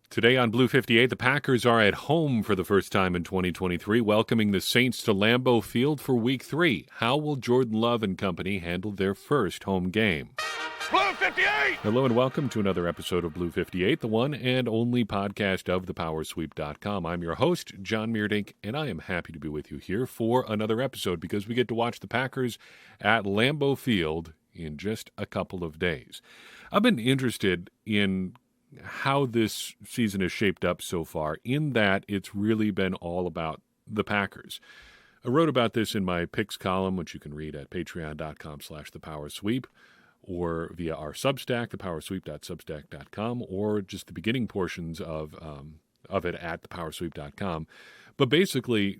Today on Blue 58, the Packers are at home for the first time in 2023, welcoming the Saints to Lambeau Field for Week 3. How will Jordan Love and company handle their first home game? Blue 58! Hello and welcome to another episode of Blue 58, the one and only podcast of thepowersweep.com. I'm your host, John Meerdink, and I am happy to be with you here for another episode because we get to watch the Packers at Lambeau Field in just a couple of days. I've been interested in how this season has shaped up so far, in that it's really been all about the Packers. I wrote about this in my picks column, which you can read at patreon.com/thepowersweep, or via our Substack, thepowersweep.substack.com, or just the beginning portions of it at thepowersweep.com. But basically,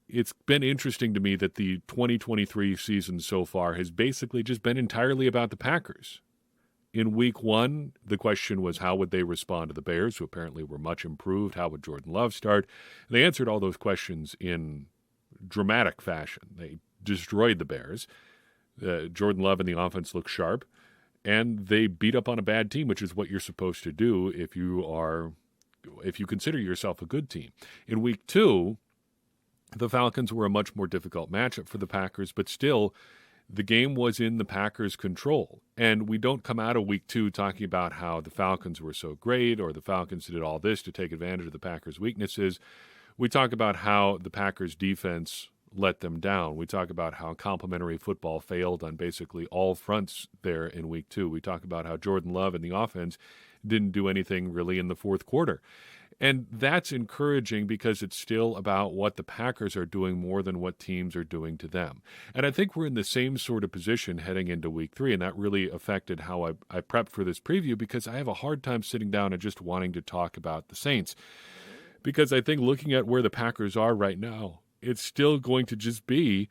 it's been interesting to me that the 2023 season so far has basically just been entirely about the Packers. In Week 1, the question was how would they respond to the Bears, who apparently were much improved? How would Jordan Love start? And they answered all those questions in dramatic fashion. They destroyed the Bears. Jordan Love and the offense looked sharp, and they beat up on a bad team, which is what you're supposed to do if you consider yourself a good team. In Week 2, the Falcons were a much more difficult matchup for the Packers, but still, the game was in the Packers' control. And we don't come out of Week 2 talking about how the Falcons were so great or the Falcons did all this to take advantage of the Packers' weaknesses. We talk about how the Packers' defense let them down. We talk about how complementary football failed on basically all fronts there in Week 2. We talk about how Jordan Love and the offense didn't do anything really in the fourth quarter. And that's encouraging because it's still about what the Packers are doing more than what teams are doing to them. And I think we're in the same sort of position heading into Week 3, and that really affected how I prepped for this preview because I have a hard time sitting down and just wanting to talk about the Saints. Because I think looking at where the Packers are right now, it's still going to just be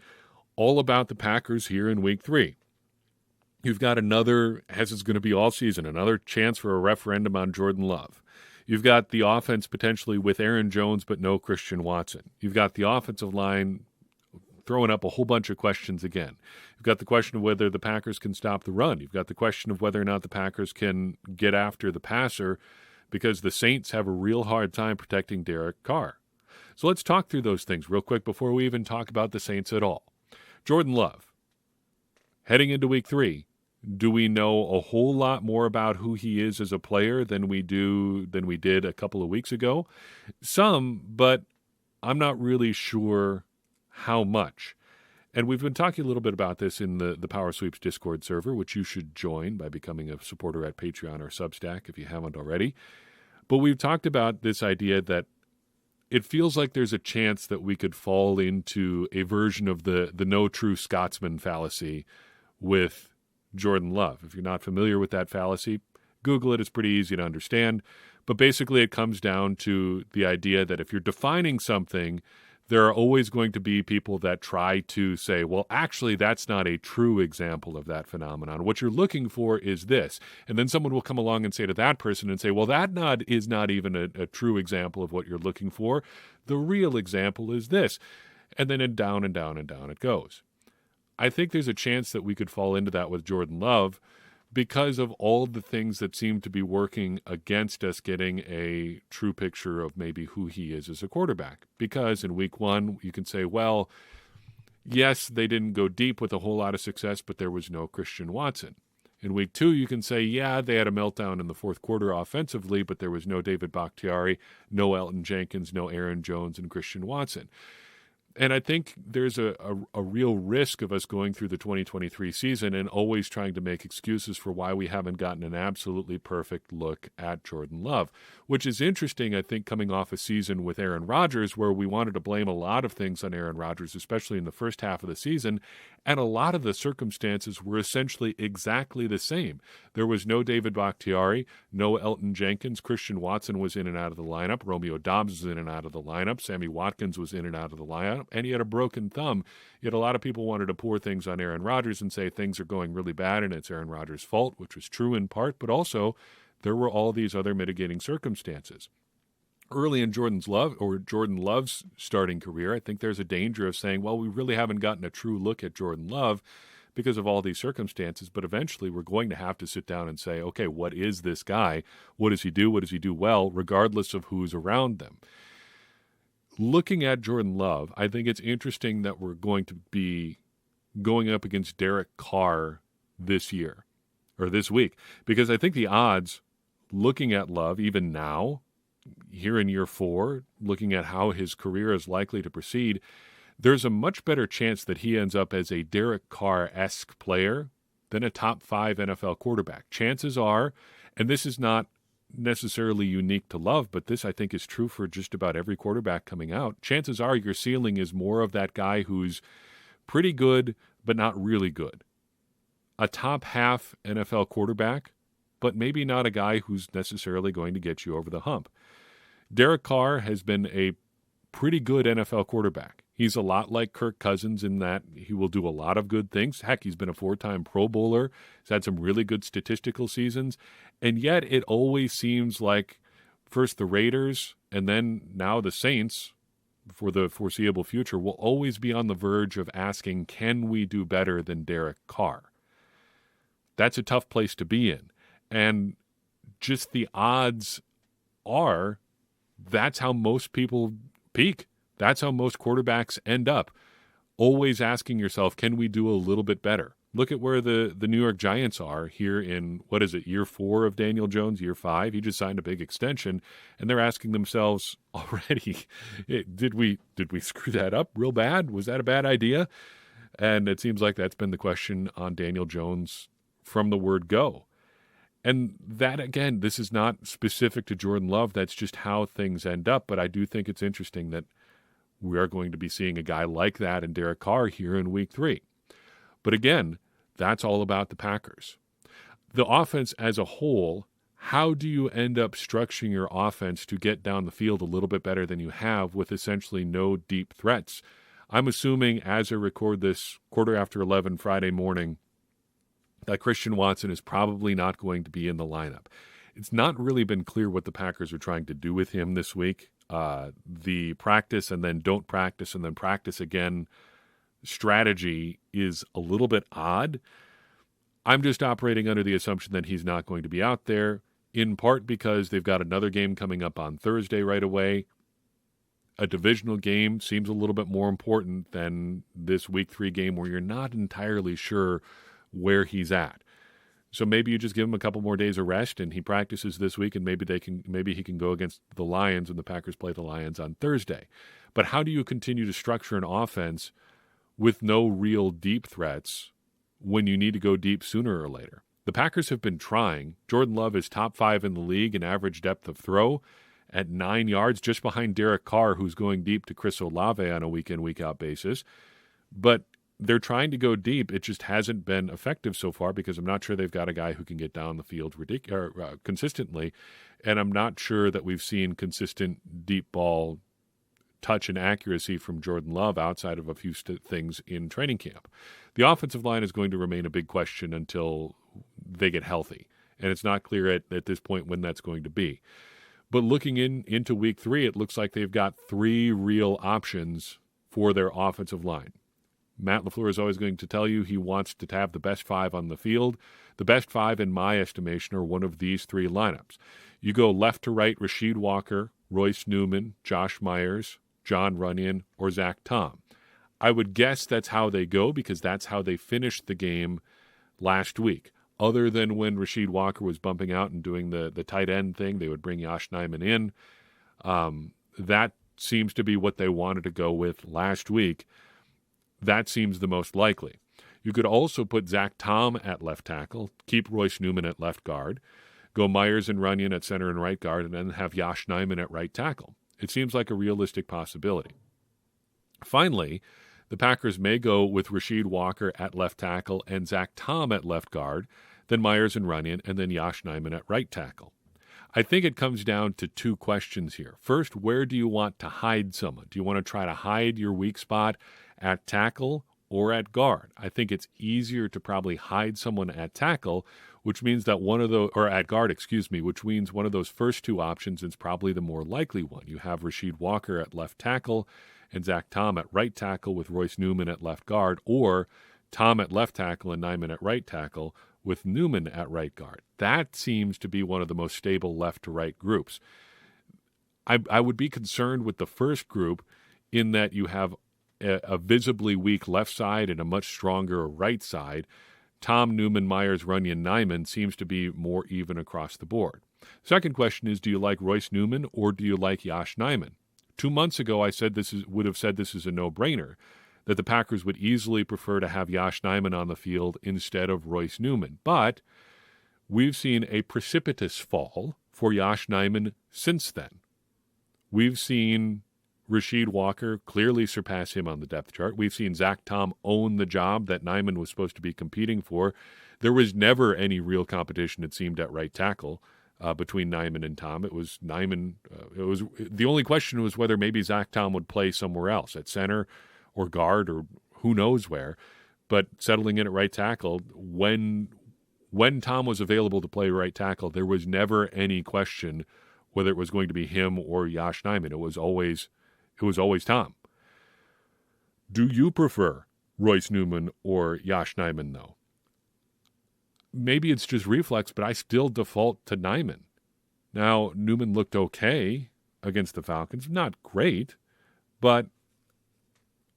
all about the Packers here in Week 3. You've got another, as it's going to be all season, another chance for a referendum on Jordan Love. You've got the offense potentially with Aaron Jones but no Christian Watson. You've got the offensive line throwing up a whole bunch of questions again. You've got the question of whether the Packers can stop the run. You've got the question of whether or not the Packers can get after the passer because the Saints have a real hard time protecting Derek Carr. So let's talk through those things real quick before we even talk about the Saints at all. Jordan Love, heading into Week 3, do we know a whole lot more about who he is as a player than we did a couple of weeks ago? Some, but I'm not really sure how much. And we've been talking a little bit about this in the Power Sweeps Discord server, which you should join by becoming a supporter at Patreon or Substack if you haven't already. But we've talked about this idea that it feels like there's a chance that we could fall into a version of the no true Scotsman fallacy with Jordan Love. If you're not familiar with that fallacy, Google it. It's pretty easy to understand. But basically it comes down to the idea that if you're defining something, there are always going to be people that try to say, well, actually, that's not a true example of that phenomenon. What you're looking for is this. And then someone will come along and say to that person and say, well, that is not even a true example of what you're looking for. The real example is this. And then down and down and down it goes. I think there's a chance that we could fall into that with Jordan Love because of all the things that seem to be working against us getting a true picture of maybe who he is as a quarterback. Because in Week 1, you can say, well, yes, they didn't go deep with a whole lot of success, but there was no Christian Watson. In Week 2, you can say, yeah, they had a meltdown in the fourth quarter offensively, but there was no David Bakhtiari, no Elton Jenkins, no Aaron Jones, and Christian Watson. And I think there's a real risk of us going through the 2023 season and always trying to make excuses for why we haven't gotten an absolutely perfect look at Jordan Love, which is interesting, I think, coming off a season with Aaron Rodgers where we wanted to blame a lot of things on Aaron Rodgers, especially in the first half of the season, and a lot of the circumstances were essentially exactly the same. There was no David Bakhtiari, no Elton Jenkins, Christian Watson was in and out of the lineup, Romeo Doubs was in and out of the lineup, Sammy Watkins was in and out of the lineup, and he had a broken thumb. Yet a lot of people wanted to pour things on Aaron Rodgers and say things are going really bad and it's Aaron Rodgers' fault, which was true in part, but also there were all these other mitigating circumstances. Early in Jordan Love's starting career, I think there's a danger of saying, well, we really haven't gotten a true look at Jordan Love because of all these circumstances, but eventually we're going to have to sit down and say, okay, what is this guy? What does he do? What does he do well, regardless of who's around them? Looking at Jordan Love, I think it's interesting that we're going to be going up against Derek Carr this year, or this week, because I think the odds, looking at Love, even now, here in year 4, looking at how his career is likely to proceed, there's a much better chance that he ends up as a Derek Carr-esque player than a top 5 NFL quarterback. Chances are, and this is not necessarily unique to Love, but this I think is true for just about every quarterback coming out, chances are your ceiling is more of that guy who's pretty good, but not really good. A top half NFL quarterback, but maybe not a guy who's necessarily going to get you over the hump. Derek Carr has been a pretty good NFL quarterback. He's a lot like Kirk Cousins in that he will do a lot of good things. Heck, he's been a 4-time Pro Bowler. He's had some really good statistical seasons. And yet it always seems like first the Raiders and then now the Saints, for the foreseeable future, will always be on the verge of asking, can we do better than Derek Carr? That's a tough place to be in. And just the odds are that's how most people peak. That's how most quarterbacks end up, always asking yourself, can we do a little bit better? Look at where the New York Giants are here in, year 4 of Daniel Jones, year 5. He just signed a big extension, and they're asking themselves already, did we screw that up real bad? Was that a bad idea? And it seems like that's been the question on Daniel Jones from the word go. And that, again, this is not specific to Jordan Love. That's just how things end up. But I do think it's interesting that we are going to be seeing a guy like that in Derek Carr here in week 3. But again, that's all about the Packers. The offense as a whole, how do you end up structuring your offense to get down the field a little bit better than you have with essentially no deep threats? I'm assuming as I record this 11:15 Friday morning, that Christian Watson is probably not going to be in the lineup. It's not really been clear what the Packers are trying to do with him this week. The practice and then don't practice and then practice again strategy is a little bit odd. I'm just operating under the assumption that he's not going to be out there, in part because they've got another game coming up on Thursday right away. A divisional game seems a little bit more important than this week 3 game where you're not entirely sure where he's at. So maybe you just give him a couple more days of rest and he practices this week and maybe he can go against the Lions and the Packers play the Lions on Thursday. But how do you continue to structure an offense with no real deep threats when you need to go deep sooner or later? The Packers have been trying. Jordan Love is top 5 in the league in average depth of throw at 9 yards, just behind Derek Carr, who's going deep to Chris Olave on a week-in, week-out basis. But they're trying to go deep. It just hasn't been effective so far because I'm not sure they've got a guy who can get down the field consistently, and I'm not sure that we've seen consistent deep ball touch and accuracy from Jordan Love outside of a few things in training camp. The offensive line is going to remain a big question until they get healthy, and it's not clear at this point when that's going to be. But looking into week 3, it looks like they've got 3 real options for their offensive line. Matt LaFleur is always going to tell you he wants to have the best 5 on the field. The best 5, in my estimation, are one of these 3 lineups. You go left to right, Rasheed Walker, Royce Newman, Josh Myers, John Runyon, or Zach Tom. I would guess that's how they go because that's how they finished the game last week. Other than when Rasheed Walker was bumping out and doing the tight end thing, they would bring Josh Nijman in. That seems to be what they wanted to go with last week. That seems the most likely. You could also put Zach Tom at left tackle, keep Royce Newman at left guard, go Myers and Runyon at center and right guard, and then have Josh Nijman at right tackle. It seems like a realistic possibility. Finally, the Packers may go with Rasheed Walker at left tackle and Zach Tom at left guard, then Myers and Runyon, and then Josh Nijman at right tackle. I think it comes down to 2 questions here. First, where do you want to hide someone? Do you want to try to hide your weak spot at tackle or at guard? I think it's easier to probably hide someone at tackle, which means that at guard, which means one of those first 2 options is probably the more likely one. You have Rasheed Walker at left tackle and Zach Tom at right tackle with Royce Newman at left guard, or Tom at left tackle and Nyman at right tackle, with Newman at right guard. That seems to be one of the most stable left to right groups. I would be concerned with the first group in that you have a visibly weak left side and a much stronger right side. Tom, Newman, Myers, Runyon, Nyman seems to be more even across the board. Second question is, do you like Royce Newman or do you like Yosh Nijman? 2 months ago, I said would have said this is a no-brainer, that the Packers would easily prefer to have Yosh Nijman on the field instead of Royce Newman. But we've seen a precipitous fall for Yosh Nijman since then. We've seen Rasheed Walker clearly surpass him on the depth chart. We've seen Zach Tom own the job that Nijman was supposed to be competing for. There was never any real competition, it seemed, at right tackle between Nijman and Tom. It was Nijman. The only question was whether maybe Zach Tom would play somewhere else, at center or guard or who knows where. But settling in at right tackle, when Tom was available to play right tackle, there was never any question whether it was going to be him or Yosh Nijman. It was always Tom. Do you prefer Royce Newman or Yosh Nijman, though? Maybe it's just reflex, but I still default to Nijman. Now, Newman looked okay against the Falcons. Not great, but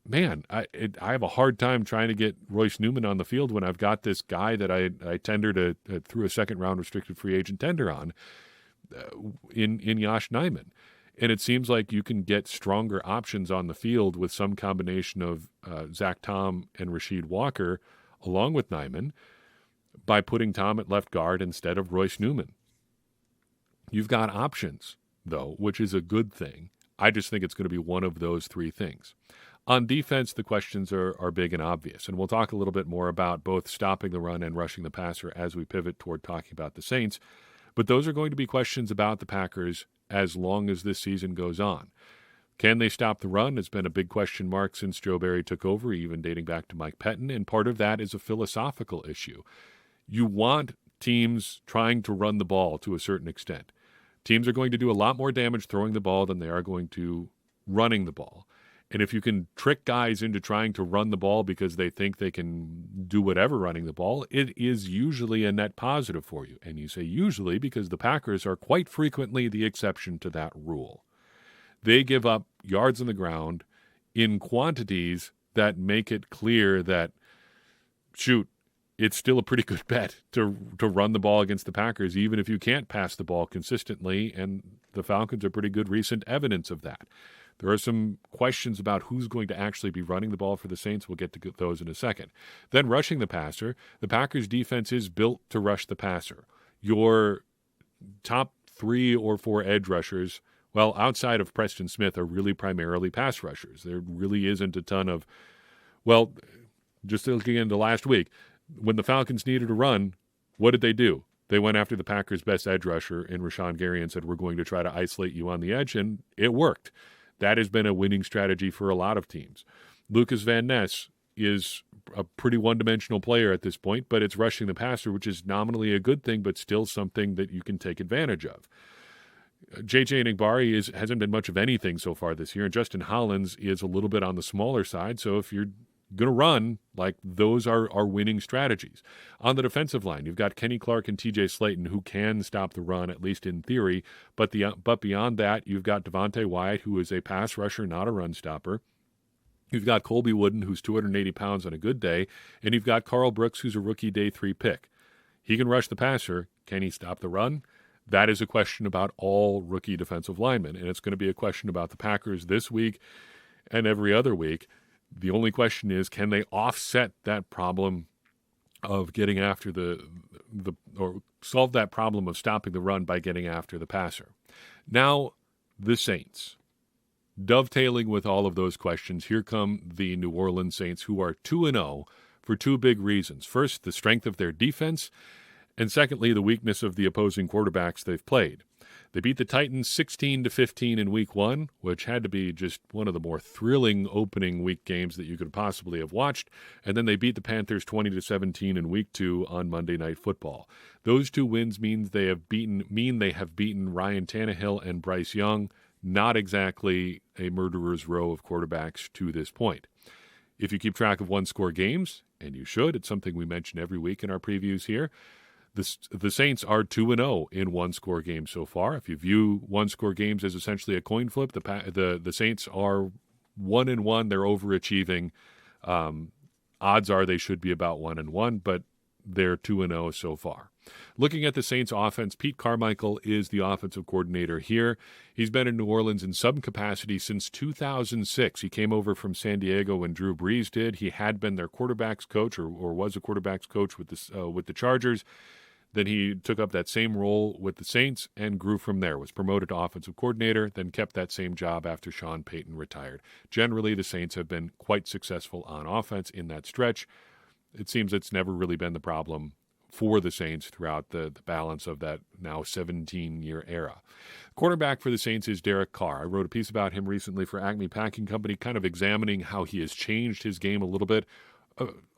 man, I have a hard time trying to get Royce Newman on the field when I've got this guy that I tendered through a second-round restricted free agent tender on in Yosh Nijman. And it seems like you can get stronger options on the field with some combination of Zach Tom and Rasheed Walker along with Nijman by putting Tom at left guard instead of Royce Newman. You've got options, though, which is a good thing. I just think it's going to be one of those three things. On defense, the questions are big and obvious, and we'll talk a little bit more about both stopping the run and rushing the passer as we pivot toward talking about the Saints. But those are going to be questions about the Packers as long as this season goes on. Can they stop the run? It's been a big question mark since Joe Barry took over, even dating back to Mike Pettin, and part of that is a philosophical issue. You want teams trying to run the ball to a certain extent. Teams are going to do a lot more damage throwing the ball than they are going to running the ball. And if you can trick guys into trying to run the ball because they think they can do whatever running the ball, it is usually a net positive for you. And you say usually because the Packers are quite frequently the exception to that rule. They give up yards on the ground in quantities that make it clear that, shoot, it's still a pretty good bet to run the ball against the Packers, even if you can't pass the ball consistently, and the Falcons are pretty good recent evidence of that. There are some questions about who's going to actually be running the ball for the Saints. We'll get to those in a second. Then rushing the passer. The Packers' defense is built to rush the passer. Your top 3 or 4 edge rushers, well, outside of Preston Smith, are really primarily pass rushers. There really isn't a ton of, well, just looking into last week, when the Falcons needed a run, what did they do? They went after the Packers' best edge rusher in Rashawn Gary and said, we're going to try to isolate you on the edge, and it worked. That has been a winning strategy for a lot of teams. Lucas Van Ness is a pretty one-dimensional player at this point, but it's rushing the passer, which is nominally a good thing, but still something that you can take advantage of. J.J. Enagbari hasn't been much of anything so far this year, and Justin Hollins is a little bit on the smaller side, so if you're going to run, like, those are winning strategies. On the defensive line, you've got Kenny Clark and TJ Slayton, who can stop the run, at least in theory, but beyond that, you've got Devontae Wyatt, who is a pass rusher, not a run stopper. You've got Colby Wooden, who's 280 pounds on a good day, and you've got Carl Brooks, who's a rookie day 3 pick. He can rush the passer. Can he stop the run? That is a question about all rookie defensive linemen, and it's going to be a question about the Packers this week and every other week. The only question is, can they offset that problem of getting after or solve that problem of stopping the run by getting after the passer? Now, the Saints. Dovetailing with all of those questions, here come the New Orleans Saints, who are 2-0 for 2 big reasons. First, the strength of their defense, and secondly, the weakness of the opposing quarterbacks they've played. They beat the Titans 16-15 in Week 1, which had to be just one of the more thrilling opening week games that you could possibly have watched, and then they beat the Panthers 20-17 in Week 2 on Monday Night Football. Those 2 wins mean they have beaten Ryan Tannehill and Bryce Young, not exactly a murderer's row of quarterbacks to this point. If you keep track of one-score games and you should. It's something we mention every week in our previews here. The Saints are 2-0 in one-score games so far. If you view one-score games as essentially a coin flip, the Saints are 1-1. They're overachieving. Odds are they should be about 1-1, but they're 2-0 so far. Looking at the Saints offense, Pete Carmichael is the offensive coordinator here. He's been in New Orleans in some capacity since 2006. He came over from San Diego when Drew Brees did. He had been their quarterbacks coach or was a quarterbacks coach with the Chargers. Then he took up that same role with the Saints and grew from there, was promoted to offensive coordinator, then kept that same job after Sean Payton retired. Generally, the Saints have been quite successful on offense in that stretch. It seems it's never really been the problem for the Saints throughout the balance of that now 17-year era. Quarterback for the Saints is Derek Carr. I wrote a piece about him recently for Acme Packing Company, kind of examining how he has changed his game a little bit.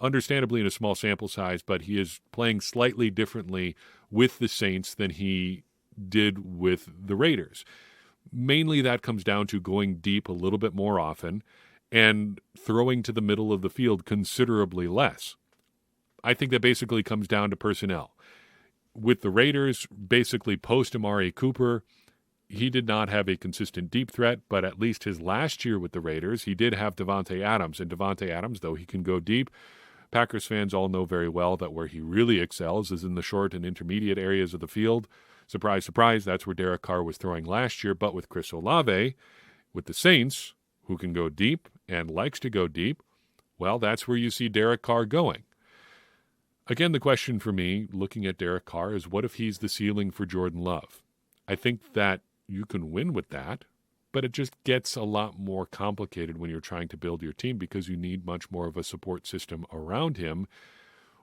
Understandably in a small sample size, but he is playing slightly differently with the Saints than he did with the Raiders. Mainly that comes down to going deep a little bit more often and throwing to the middle of the field considerably less. I think that basically comes down to personnel. With the Raiders, basically post Amari Cooper, he did not have a consistent deep threat, but at least his last year with the Raiders, he did have Davante Adams. And Davante Adams, though he can go deep, Packers fans all know very well that where he really excels is in the short and intermediate areas of the field. Surprise, surprise, that's where Derek Carr was throwing last year. But with Chris Olave, with the Saints, who can go deep and likes to go deep, well, that's where you see Derek Carr going. Again, the question for me, looking at Derek Carr, is what if he's the ceiling for Jordan Love? I think that you can win with that, but it just gets a lot more complicated when you're trying to build your team because you need much more of a support system around him,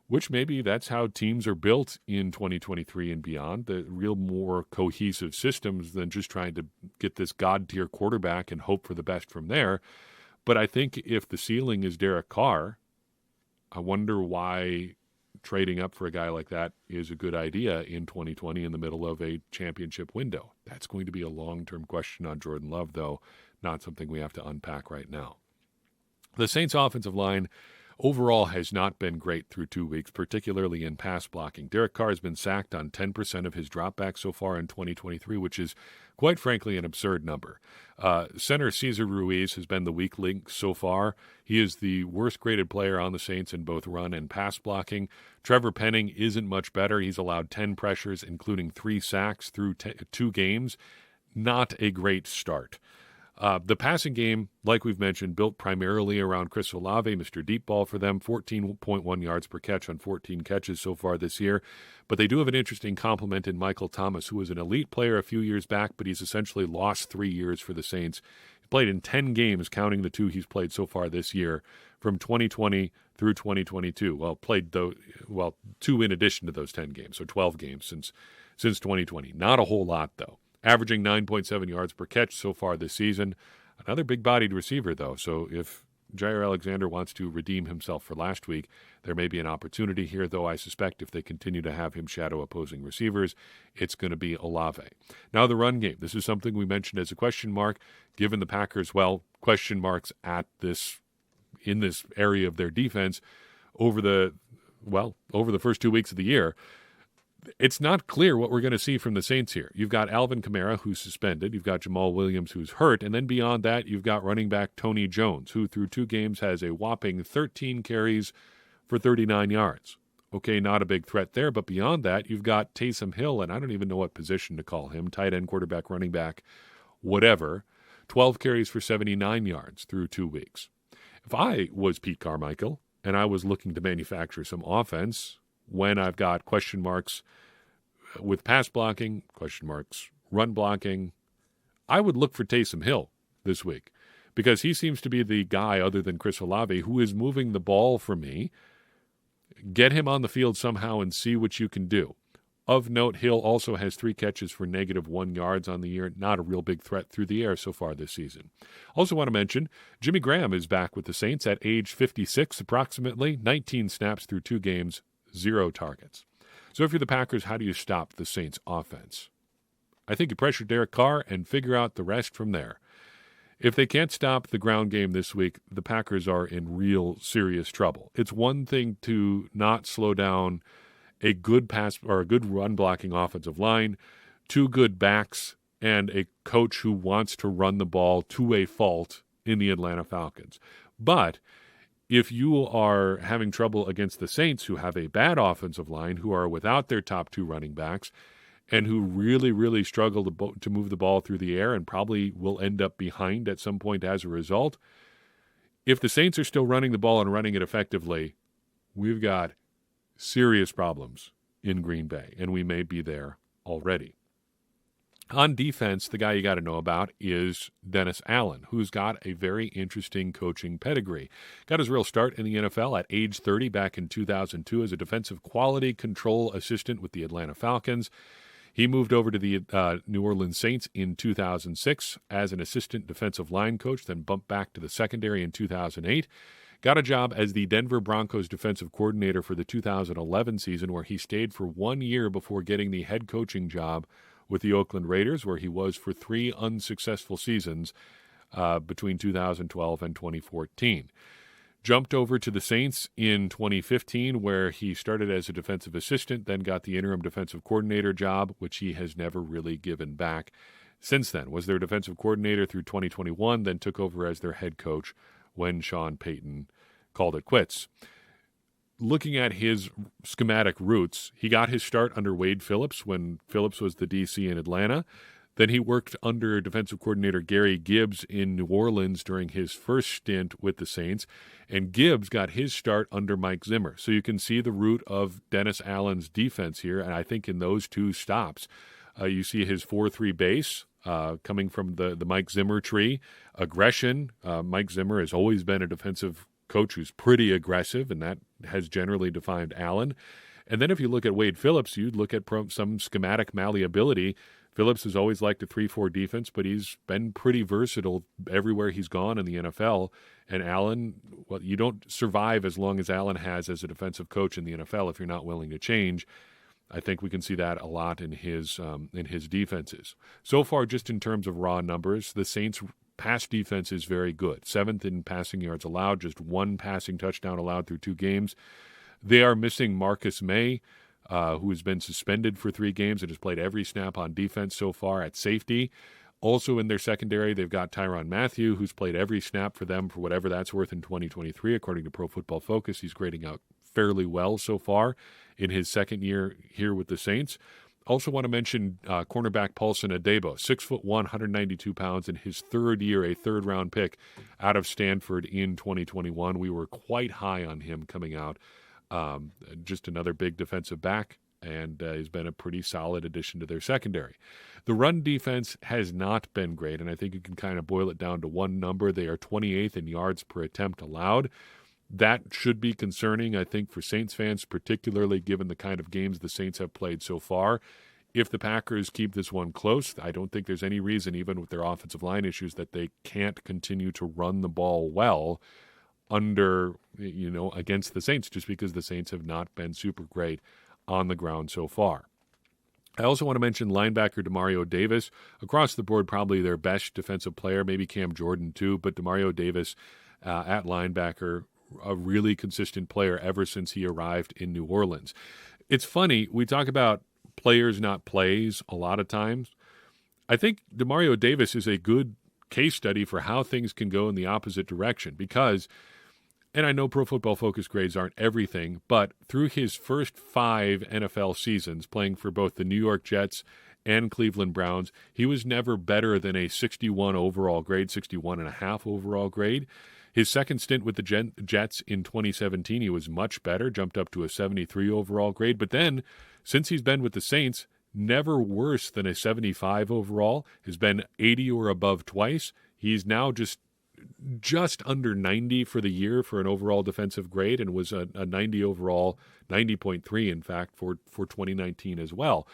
which maybe that's how teams are built in 2023 and beyond, the real more cohesive systems than just trying to get this god-tier quarterback and hope for the best from there. But I think if the ceiling is Derek Carr, I wonder why trading up for a guy like that is a good idea in 2020 in the middle of a championship window. That's going to be a long-term question on Jordan Love, though, not something we have to unpack right now. The Saints' offensive line overall has not been great through 2 weeks, particularly in pass blocking. Derek Carr has been sacked on 10% of his dropbacks so far in 2023, which is, quite frankly, an absurd number. Center Cesar Ruiz has been the weak link so far. He is the worst-graded player on the Saints in both run and pass blocking. Trevor Penning isn't much better. He's allowed 10 pressures, including 3 sacks through 2 games. Not a great start. The passing game, like we've mentioned, built primarily around Chris Olave, Mr. Deep Ball for them, 14.1 yards per catch on 14 catches so far this year. But they do have an interesting complement in Michael Thomas, who was an elite player a few years back, but he's essentially lost 3 years for the Saints. He played in 10 games, counting the 2 he's played so far this year, from 2020 through 2022. Well, 2 in addition to those 10 games, so 12 games since 2020. Not a whole lot, though. Averaging 9.7 yards per catch so far this season. Another big-bodied receiver, though, so if Jair Alexander wants to redeem himself for last week, there may be an opportunity here, though I suspect if they continue to have him shadow opposing receivers, it's going to be Olave. Now the run game. This is something we mentioned as a question mark, given the Packers, question marks in this area of their defense over the first 2 weeks of the year. It's not clear what we're going to see from the Saints here. You've got Alvin Kamara, who's suspended. You've got Jamal Williams, who's hurt. And then beyond that, you've got running back Tony Jones, who through 2 games has a whopping 13 carries for 39 yards. Okay, not a big threat there. But beyond that, you've got Taysom Hill, and I don't even know what position to call him, tight end, quarterback, running back, whatever. 12 carries for 79 yards through 2 weeks. If I was Pete Carmichael and I was looking to manufacture some offense when I've got question marks with pass blocking, question marks run blocking, I would look for Taysom Hill this week because he seems to be the guy other than Chris Olave who is moving the ball for me. Get him on the field somehow and see what you can do. Of note, Hill also has 3 catches for -1 yards on the year. Not a real big threat through the air so far this season. Also want to mention, Jimmy Graham is back with the Saints at age 56 approximately, 19 snaps through 2 games, 0 targets. So if you're the Packers, how do you stop the Saints' offense? I think you pressure Derek Carr and figure out the rest from there. If they can't stop the ground game this week, the Packers are in real serious trouble. It's one thing to not slow down a good pass or a good run blocking offensive line, two good backs, and a coach who wants to run the ball to a fault in the Atlanta Falcons. But if you are having trouble against the Saints, who have a bad offensive line, who are without their top two running backs, and who really, really struggle to move the ball through the air and probably will end up behind at some point as a result, if the Saints are still running the ball and running it effectively, we've got serious problems in Green Bay, and we may be there already. On defense, the guy you got to know about is Dennis Allen, who's got a very interesting coaching pedigree. Got his real start in the NFL at age 30 back in 2002 as a defensive quality control assistant with the Atlanta Falcons. He moved over to the New Orleans Saints in 2006 as an assistant defensive line coach, then bumped back to the secondary in 2008. Got a job as the Denver Broncos defensive coordinator for the 2011 season, where he stayed for 1 year before getting the head coaching job with the Oakland Raiders, where he was for 3 unsuccessful seasons between 2012 and 2014. Jumped over to the Saints in 2015, where he started as a defensive assistant, then got the interim defensive coordinator job, which he has never really given back since then. Was their defensive coordinator through 2021, then took over as their head coach when Sean Payton called it quits. Looking at his schematic roots, he got his start under Wade Phillips when Phillips was the DC in Atlanta. Then he worked under defensive coordinator Gary Gibbs in New Orleans during his first stint with the Saints, and Gibbs got his start under Mike Zimmer. So you can see the root of Dennis Allen's defense here, and I think in those two stops, you see his 4-3 base coming from the Mike Zimmer tree. Aggression, Mike Zimmer has always been a defensive coach who's pretty aggressive, and that has generally defined Allen. And then if you look at Wade Phillips, you'd look at some schematic malleability. Phillips has always liked a 3-4 defense, but he's been pretty versatile everywhere he's gone in the NFL. And Allen, well, you don't survive as long as Allen has as a defensive coach in the NFL if you're not willing to change. I think we can see that a lot in his defenses. So far, just in terms of raw numbers, the Saints' pass defense is very good. 7th in passing yards allowed, just 1 passing touchdown allowed through 2 games. They are missing Marcus May, who has been suspended for 3 games and has played every snap on defense so far at safety. Also in their secondary, they've got Tyrann Mathieu, who's played every snap for them for whatever that's worth in 2023. According to Pro Football Focus, he's grading out fairly well so far in his second year here with the Saints. Also want to mention cornerback Paulson Adebo, 6'1", 192 pounds, in his third year, a third-round pick out of Stanford in 2021. We were quite high on him coming out. Just another big defensive back, and he's been a pretty solid addition to their secondary. The run defense has not been great, and I think you can kind of boil it down to one number. They are 28th in yards per attempt allowed. That should be concerning, I think, for Saints fans, particularly given the kind of games the Saints have played so far. If the Packers keep this one close, I don't think there's any reason, even with their offensive line issues, that they can't continue to run the ball well against the Saints, just because the Saints have not been super great on the ground so far. I also want to mention linebacker Demario Davis. Across the board, probably their best defensive player, maybe Cam Jordan too, but Demario Davis at linebacker, a really consistent player ever since he arrived in New Orleans. It's funny, we talk about players, not plays, a lot of times. I think Demario Davis is a good case study for how things can go in the opposite direction because, and I know Pro Football Focus grades aren't everything, but through his first 5 NFL seasons playing for both the New York Jets and Cleveland Browns, he was never better than a 61 overall grade, 61.5 overall grade. His second stint with the Jets in 2017, he was much better, jumped up to a 73 overall grade. But then, since he's been with the Saints, never worse than a 75 overall, has been 80 or above twice. He's now just under 90 for the year for an overall defensive grade, and was a 90 overall, 90.3 in fact, for 2019 as well.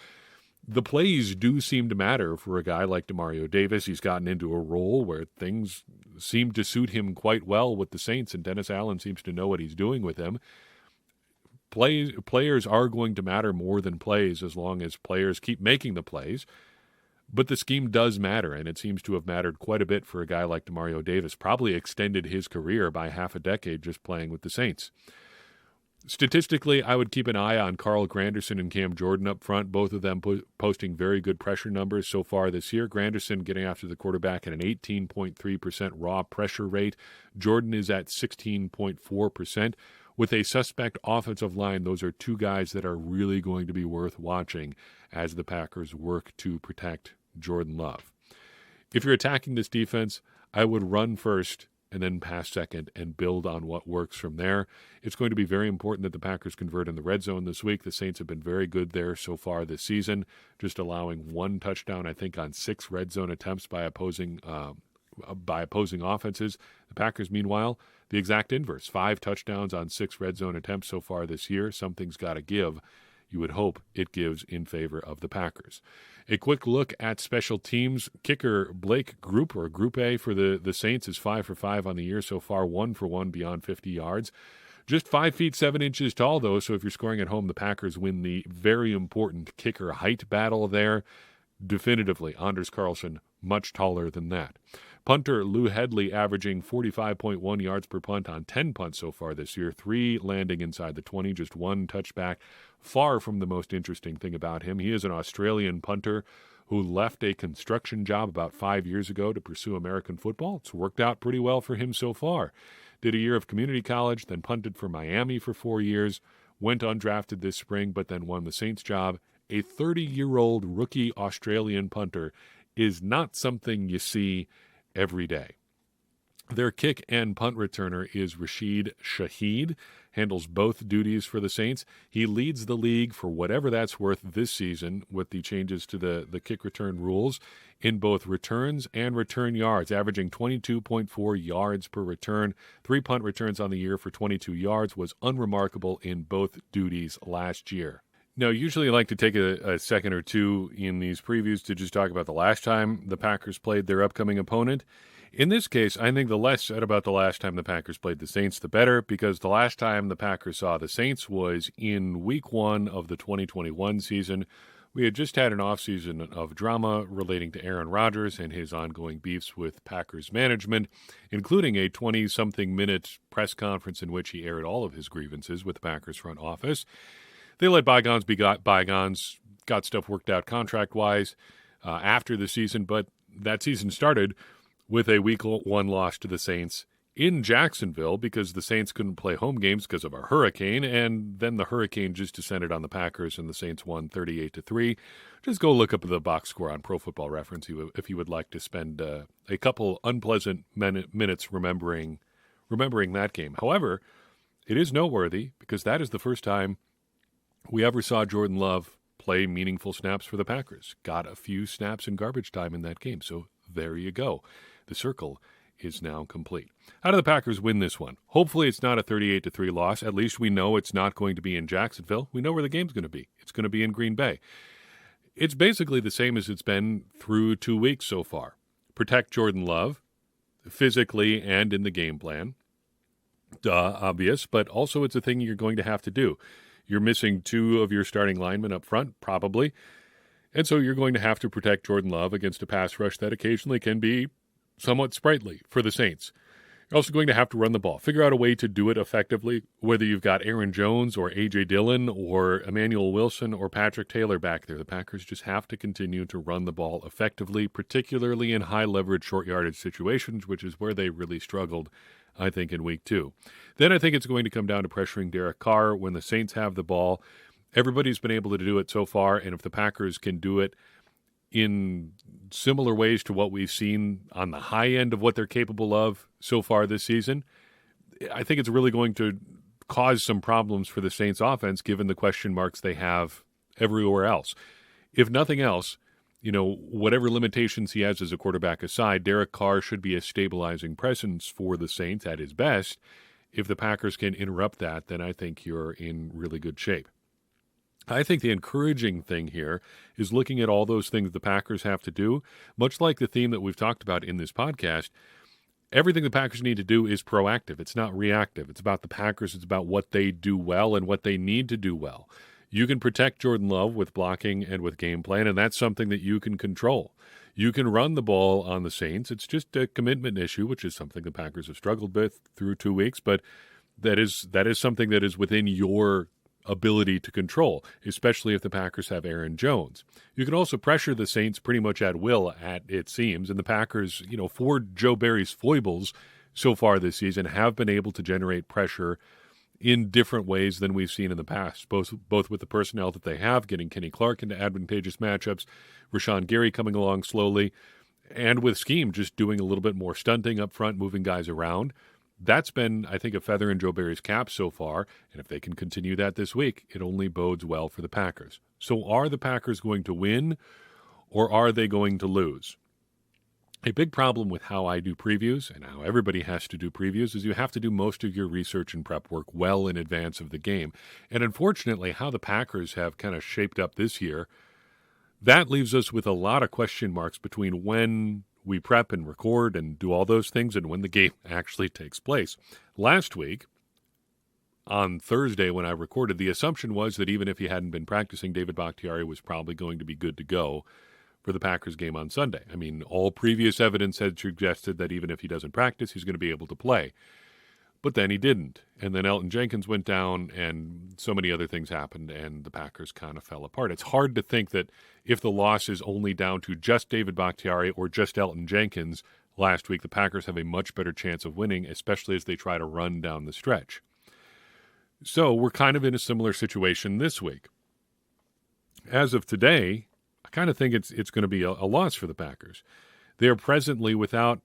The plays do seem to matter for a guy like Demario Davis. He's gotten into a role where things seem to suit him quite well with the Saints, and Dennis Allen seems to know what he's doing with him. Players are going to matter more than plays as long as players keep making the plays. But the scheme does matter, and it seems to have mattered quite a bit for a guy like Demario Davis. Probably extended his career by half a decade just playing with the Saints. Statistically, I would keep an eye on Carl Granderson and Cam Jordan up front, both of them posting very good pressure numbers so far this year. Granderson getting after the quarterback at an 18.3% raw pressure rate. Jordan is at 16.4%. With a suspect offensive line, those are two guys that are really going to be worth watching as the Packers work to protect Jordan Love. If you're attacking this defense, I would run first and then pass second and build on what works from there. It's going to be very important that the Packers convert in the red zone this week. The Saints have been very good there so far this season, just allowing one touchdown, I think, on 6 red zone attempts by opposing offenses. The Packers, meanwhile, the exact inverse, 5 touchdowns on 6 red zone attempts so far this year. Something's got to give. You would hope it gives in favor of the Packers. A quick look at special teams. Kicker Blake Group A for the Saints is 5 for 5 on the year so far, 1 for 1 beyond 50 yards. Just 5 feet 7 inches tall, though, so if you're scoring at home, the Packers win the very important kicker height battle there. Definitively, Anders Carlson, much taller than that. Punter Lou Headley averaging 45.1 yards per punt on 10 punts so far this year, 3 landing inside the 20, just 1 touchback. Far from the most interesting thing about him. He is an Australian punter who left a construction job about 5 years ago to pursue American football. It's worked out pretty well for him so far. Did a year of community college, then punted for Miami for 4 years, went undrafted this spring, but then won the Saints job. A 30-year-old rookie Australian punter is not something you see every day. Their kick and punt returner is Rashid Shaheed, handles both duties for the Saints. He leads the league for whatever that's worth this season with the changes to the kick return rules in both returns and return yards, averaging 22.4 yards per return. 3 punt returns on the year for 22 yards was unremarkable in both duties last year. Now, usually I like to take a second or two in these previews to just talk about the last time the Packers played their upcoming opponent. In this case, I think the less said about the last time the Packers played the Saints, the better, because the last time the Packers saw the Saints was in Week 1 of the 2021 season. We had just had an offseason of drama relating to Aaron Rodgers and his ongoing beefs with Packers management, including a 20-something minute press conference in which he aired all of his grievances with the Packers front office. They let bygones be bygones, got stuff worked out contract-wise after the season, but that season started with a Week 1 loss to the Saints in Jacksonville because the Saints couldn't play home games because of a hurricane, and then the hurricane just descended on the Packers, and the Saints won 38-3. Just go look up the box score on Pro Football Reference if you would like to spend a couple unpleasant minutes remembering that game. However, it is noteworthy because that is the first time we ever saw Jordan Love play meaningful snaps for the Packers. Got a few snaps in garbage time in that game, so there you go. The circle is now complete. How do the Packers win this one? Hopefully it's not a 38-3 loss. At least we know it's not going to be in Jacksonville. We know where the game's going to be. It's going to be in Green Bay. It's basically the same as it's been through 2 weeks so far. Protect Jordan Love, physically and in the game plan. Obvious, but also it's a thing you're going to have to do. You're missing 2 of your starting linemen up front, probably. And so you're going to have to protect Jordan Love against a pass rush that occasionally can be somewhat sprightly for the Saints. You're also going to have to run the ball. Figure out a way to do it effectively, whether you've got Aaron Jones or A.J. Dillon or Emmanuel Wilson or Patrick Taylor back there. The Packers just have to continue to run the ball effectively, particularly in high-leverage, short-yardage situations, which is where they really struggled, I think, in Week 2. Then I think it's going to come down to pressuring Derek Carr when the Saints have the ball. Everybody's been able to do it so far, and if the Packers can do it in similar ways to what we've seen on the high end of what they're capable of so far this season, I think it's really going to cause some problems for the Saints offense given the question marks they have everywhere else. If nothing else, whatever limitations he has as a quarterback aside, Derek Carr should be a stabilizing presence for the Saints at his best. If the Packers can interrupt that, then I think you're in really good shape. I think the encouraging thing here is looking at all those things the Packers have to do, much like the theme that we've talked about in this podcast. Everything the Packers need to do is proactive. It's not reactive. It's about the Packers. It's about what they do well and what they need to do well. You can protect Jordan Love with blocking and with game plan, and that's something that you can control. You can run the ball on the Saints. It's just a commitment issue, which is something the Packers have struggled with through 2 weeks, but that is something that is within your ability to control, especially if the Packers have Aaron Jones. You can also pressure the Saints pretty much at will, it seems, and the Packers, for Joe Barry's foibles so far this season, have been able to generate pressure in different ways than we've seen in the past, both with the personnel that they have, getting Kenny Clark into advantageous matchups, Rashawn Gary coming along slowly, and with scheme just doing a little bit more stunting up front, moving guys around. That's been, I think, a feather in Joe Barry's cap so far, and if they can continue that this week, it only bodes well for the Packers. So are the Packers going to win, or are they going to lose? A big problem with how I do previews and how everybody has to do previews is you have to do most of your research and prep work well in advance of the game. And unfortunately, how the Packers have kind of shaped up this year, that leaves us with a lot of question marks between when we prep and record and do all those things and when the game actually takes place. Last week, on Thursday when I recorded, the assumption was that even if he hadn't been practicing, David Bakhtiari was probably going to be good to go for the Packers game on Sunday. I mean, all previous evidence had suggested that even if he doesn't practice, he's going to be able to play. But then he didn't. And then Elton Jenkins went down, and so many other things happened, and the Packers kind of fell apart. It's hard to think that if the loss is only down to just David Bakhtiari or just Elton Jenkins last week, the Packers have a much better chance of winning, especially as they try to run down the stretch. So we're kind of in a similar situation this week. As of today, I kind of think it's going to be a loss for the Packers. They are presently without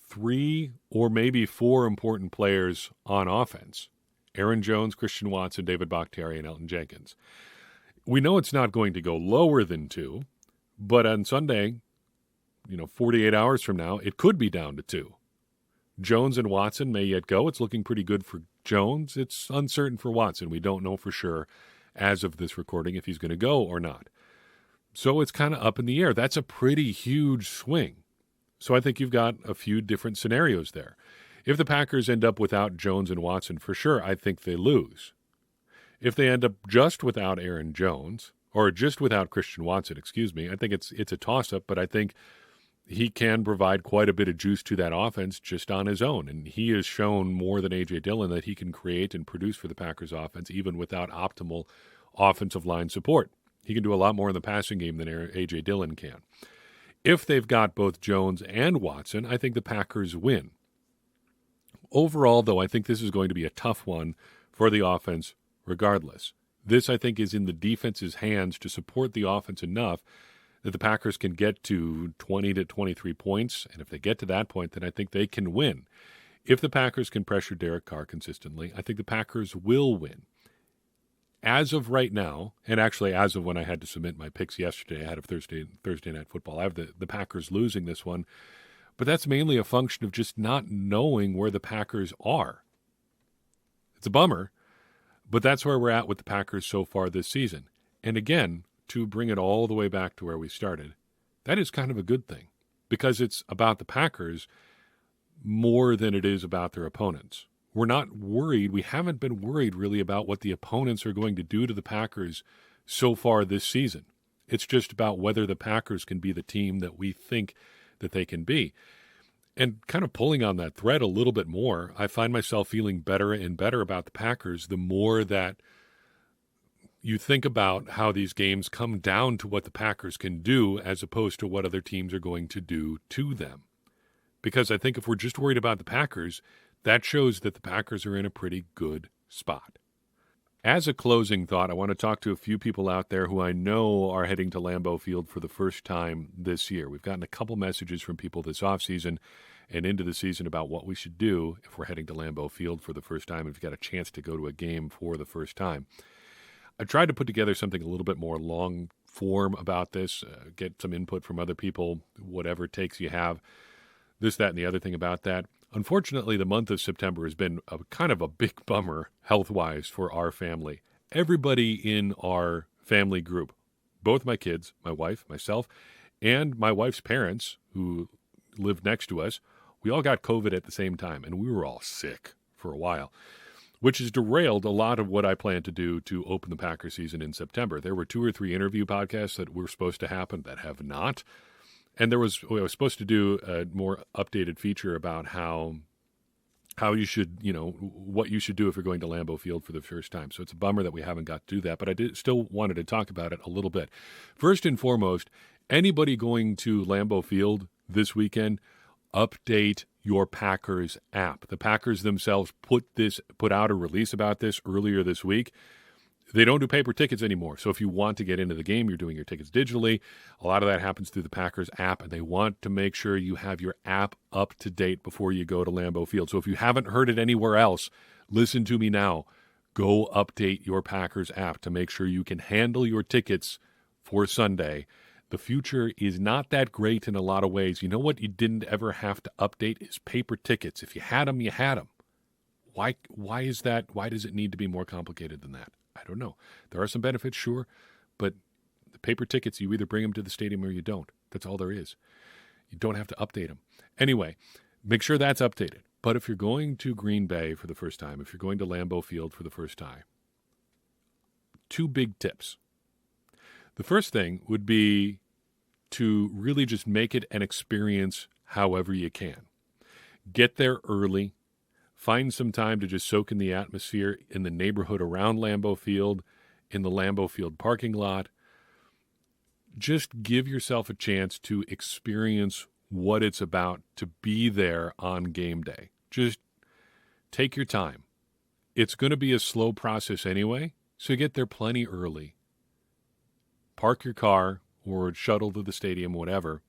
3 or maybe 4 important players on offense. Aaron Jones, Christian Watson, David Bakhtiari, and Elton Jenkins. We know it's not going to go lower than 2, but on Sunday, 48 hours from now, it could be down to 2. Jones and Watson may yet go. It's looking pretty good for Jones. It's uncertain for Watson. We don't know for sure as of this recording if he's going to go or not. So it's kind of up in the air. That's a pretty huge swing. So I think you've got a few different scenarios there. If the Packers end up without Jones and Watson, for sure, I think they lose. If they end up just without Aaron Jones, or just without Christian Watson, I think it's a toss-up, but I think he can provide quite a bit of juice to that offense just on his own. And he has shown more than A.J. Dillon that he can create and produce for the Packers offense, even without optimal offensive line support. He can do a lot more in the passing game than A.J. Dillon can. If they've got both Jones and Watson, I think the Packers win. Overall, though, I think this is going to be a tough one for the offense regardless. This, I think, is in the defense's hands to support the offense enough that the Packers can get to 20 to 23 points. And if they get to that point, then I think they can win. If the Packers can pressure Derek Carr consistently, I think the Packers will win. As of right now, and actually as of when I had to submit my picks yesterday ahead of Thursday Night Football, I have the Packers losing this one. But that's mainly a function of just not knowing where the Packers are. It's a bummer, but that's where we're at with the Packers so far this season. And again, to bring it all the way back to where we started, that is kind of a good thing because it's about the Packers more than it is about their opponents. We're not worried. We haven't been worried really about what the opponents are going to do to the Packers so far this season. It's just about whether the Packers can be the team that we think that they can be. And kind of pulling on that thread a little bit more, I find myself feeling better and better about the Packers the more that you think about how these games come down to what the Packers can do as opposed to what other teams are going to do to them. Because I think if we're just worried about the Packers, that shows that the Packers are in a pretty good spot. As a closing thought, I want to talk to a few people out there who I know are heading to Lambeau Field for the first time this year. We've gotten a couple messages from people this offseason and into the season about what we should do if we're heading to Lambeau Field for the first time, if you've got a chance to go to a game for the first time. I tried to put together something a little bit more long form about this, get some input from other people, whatever takes you have, this, that, and the other thing about that. Unfortunately, the month of September has been a kind of a big bummer health-wise for our family. Everybody in our family group, both my kids, my wife, myself, and my wife's parents who lived next to us, we all got COVID at the same time, and we were all sick for a while. which has derailed a lot of what I plan to do to open the Packers season in September. There were 2 or 3 interview podcasts that were supposed to happen that have not. And I was supposed to do a more updated feature about how you should, what you should do if you're going to Lambeau Field for the first time. So it's a bummer that we haven't got to do that, but I still wanted to talk about it a little bit. First and foremost, anybody going to Lambeau Field this weekend, update your Packers app. The Packers themselves put out a release about this earlier this week. They don't do paper tickets anymore. So if you want to get into the game, you're doing your tickets digitally. A lot of that happens through the Packers app, and they want to make sure you have your app up to date before you go to Lambeau Field. So if you haven't heard it anywhere else, listen to me now. Go update your Packers app to make sure you can handle your tickets for Sunday. The future is not that great in a lot of ways. You know what you didn't ever have to update is paper tickets. If you had them, you had them. Why is that? Why does it need to be more complicated than that? I don't know. There are some benefits, sure, but the paper tickets, you either bring them to the stadium or you don't. That's all there is. You don't have to update them. Anyway, make sure that's updated. But if you're going to Green Bay for the first time, if you're going to Lambeau Field for the first time, 2 big tips. The first thing would be to really just make it an experience however you can. Get there early. Find some time to just soak in the atmosphere in the neighborhood around Lambeau Field, in the Lambeau Field parking lot. Just give yourself a chance to experience what it's about to be there on game day. Just take your time. It's going to be a slow process anyway, so get there plenty early. Park your car or shuttle to the stadium, whatever.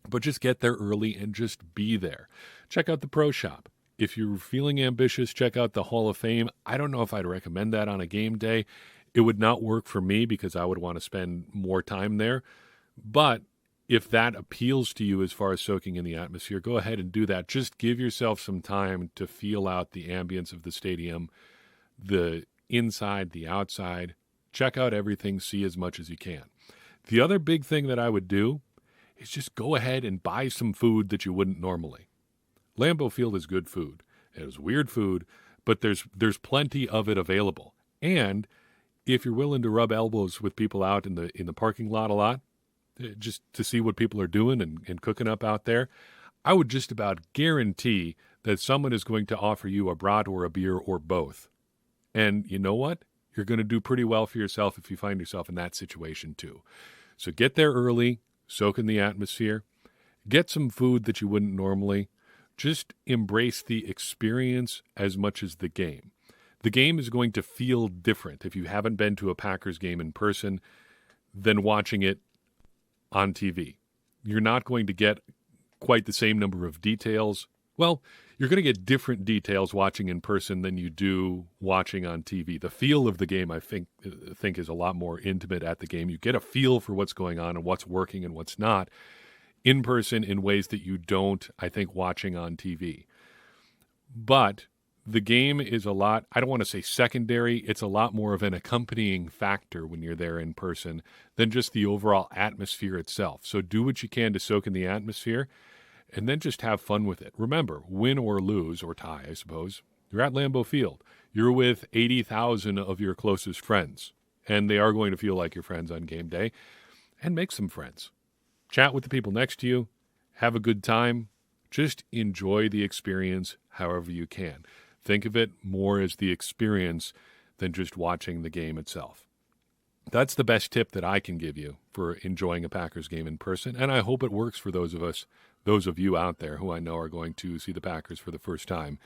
But just get there early and just be there. Check out the Pro Shop. If you're feeling ambitious, check out the Hall of Fame. I don't know if I'd recommend that on a game day. It would not work for me because I would want to spend more time there. But if that appeals to you as far as soaking in the atmosphere, go ahead and do that. Just give yourself some time to feel out the ambience of the stadium, the inside, the outside. Check out everything, see as much as you can. The other big thing that I would do is just go ahead and buy some food that you wouldn't normally. Lambeau Field is good food. It is weird food, but there's plenty of it available. And if you're willing to rub elbows with people out in the parking lot a lot, just to see what people are doing and cooking up out there, I would just about guarantee that someone is going to offer you a brat or a beer or both. And you know what? You're going to do pretty well for yourself if you find yourself in that situation too. So get there early, soak in the atmosphere, get some food that you wouldn't normally. Just embrace the experience as much as the game. The game is going to feel different if you haven't been to a Packers game in person than watching it on TV. You're not going to get quite the same number of details. Well, you're going to get different details watching in person than you do watching on TV. The feel of the game, I think is a lot more intimate at the game. You get a feel for what's going on and what's working and what's not in person in ways that you don't, I think, watching on TV. But the game is a lot, I don't want to say secondary, it's a lot more of an accompanying factor when you're there in person than just the overall atmosphere itself. So do what you can to soak in the atmosphere and then just have fun with it. Remember, win or lose, or tie, I suppose, you're at Lambeau Field. You're with 80,000 of your closest friends, and they are going to feel like your friends on game day, and make some friends. Chat with the people next to you. Have a good time. Just enjoy the experience however you can. Think of it more as the experience than just watching the game itself. That's the best tip that I can give you for enjoying a Packers game in person, and I hope it works for those of you out there who I know are going to see the Packers for the first time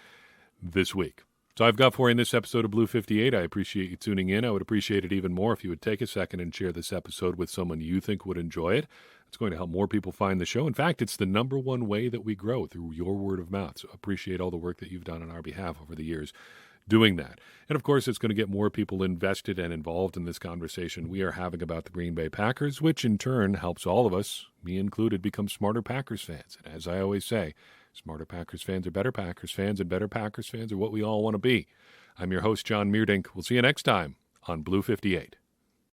this week. So I've got for you in this episode of Blue 58. I appreciate you tuning in. I would appreciate it even more if you would take a second and share this episode with someone you think would enjoy it. It's going to help more people find the show. In fact, it's the number one way that we grow, through your word of mouth. So appreciate all the work that you've done on our behalf over the years doing that. And of course, it's going to get more people invested and involved in this conversation we are having about the Green Bay Packers, which in turn helps all of us, me included, become smarter Packers fans. And as I always say, smarter Packers fans are better Packers fans, and better Packers fans are what we all want to be. I'm your host, John Meerdink. We'll see you next time on Blue 58.